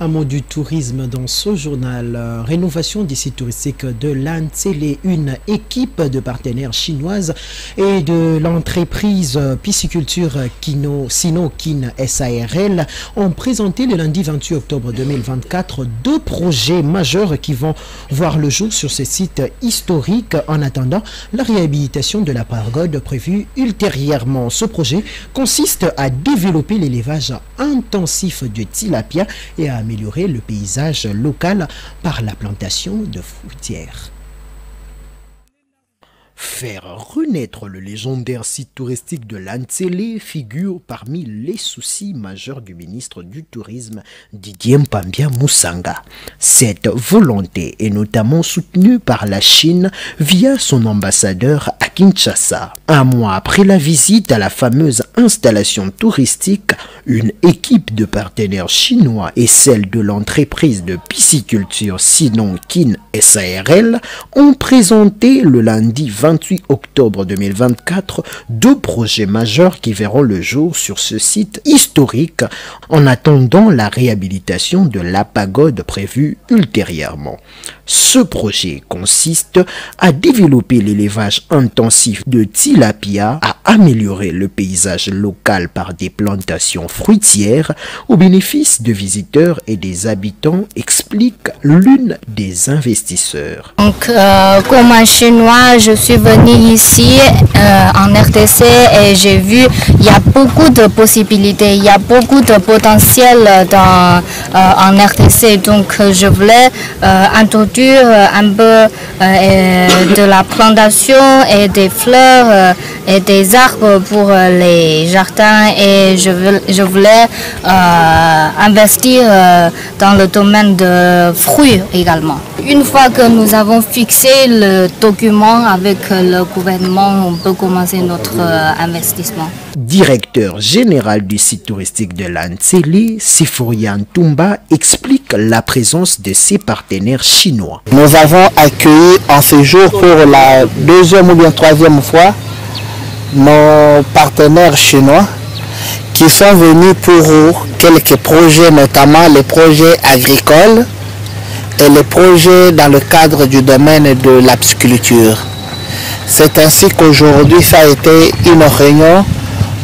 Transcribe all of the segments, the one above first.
Un mot du tourisme dans ce journal. Rénovation des sites touristiques de l'Antsélé. Une équipe de partenaires chinoises et de l'entreprise pisciculture Sino-Kin SARL ont présenté le lundi 28 octobre 2024 deux projets majeurs qui vont voir le jour sur ces sites historiques en attendant la réhabilitation de la pagode prévue ultérieurement. Ce projet consiste à développer l'élevage intensif de tilapia et à améliorer le paysage local par la plantation de fruitières. Faire renaître le légendaire site touristique de l'Antsélé figure parmi les soucis majeurs du ministre du Tourisme Didier Mpambia Musanga. Cette volonté est notamment soutenue par la Chine via son ambassadeur à Kinshasa. Un mois après la visite à la fameuse installation touristique, une équipe de partenaires chinois et celle de l'entreprise de pisciculture Sino-Kin SARL ont présenté le lundi 28 octobre 2024 deux projets majeurs qui verront le jour sur ce site historique en attendant la réhabilitation de la pagode prévue ultérieurement. Ce projet consiste à développer l'élevage intensif de tilapia, à améliorer le paysage local par des plantations fruitières au bénéfice de visiteurs et des habitants, explique l'une des investisseurs. Donc, comme un Chinois, je suis venu ici en RDC et j'ai vu il y a beaucoup de possibilités, il y a beaucoup de potentiel en RDC. Donc, je voulais introduire un peu de la plantation et des fleurs et des arbres pour les jardins et je voulais investir dans le domaine de fruits également. Une fois que nous avons fixé le document avec le gouvernement, on peut commencer notre investissement. Directeur général du site touristique de l'Antsélé, Sifurian Tumba, explique la présence de ses partenaires chinois. Nous avons accueilli en séjour pour la deuxième ou bien troisième fois nos partenaires chinois qui sont venus pour quelques projets, notamment les projets agricoles et les projets dans le cadre du domaine de la pisciculture. C'est ainsi qu'aujourd'hui ça a été une réunion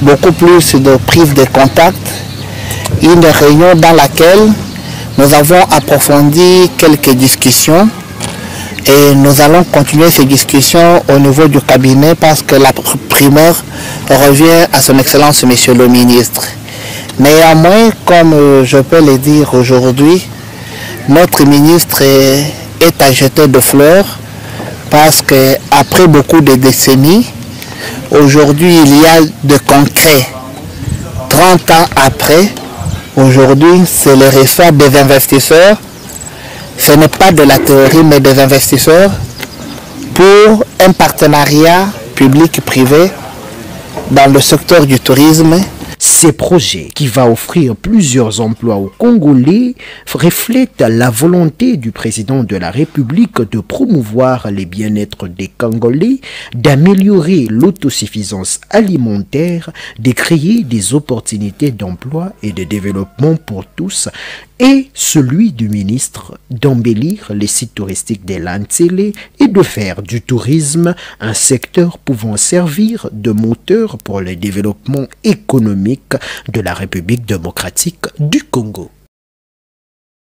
beaucoup plus de prise de contact, une réunion dans laquelle nous avons approfondi quelques discussions et nous allons continuer ces discussions au niveau du cabinet parce que la primeur revient à son Excellence Monsieur le Ministre. Néanmoins, comme je peux le dire aujourd'hui, notre ministre est à jeter de fleurs parce qu'après beaucoup de décennies, aujourd'hui il y a de concret. 30 ans après, aujourd'hui c'est le résultat des investisseurs. Ce n'est pas de la théorie mais des investisseurs pour un partenariat public-privé dans le secteur du tourisme. Ces projets, qui va offrir plusieurs emplois aux Congolais, reflètent la volonté du président de la République de promouvoir le bien-être des Congolais, d'améliorer l'autosuffisance alimentaire, de créer des opportunités d'emploi et de développement pour tous, et celui du ministre d'embellir les sites touristiques de l'Antsélé et de faire du tourisme un secteur pouvant servir de moteur pour le développement économique de la République démocratique du Congo.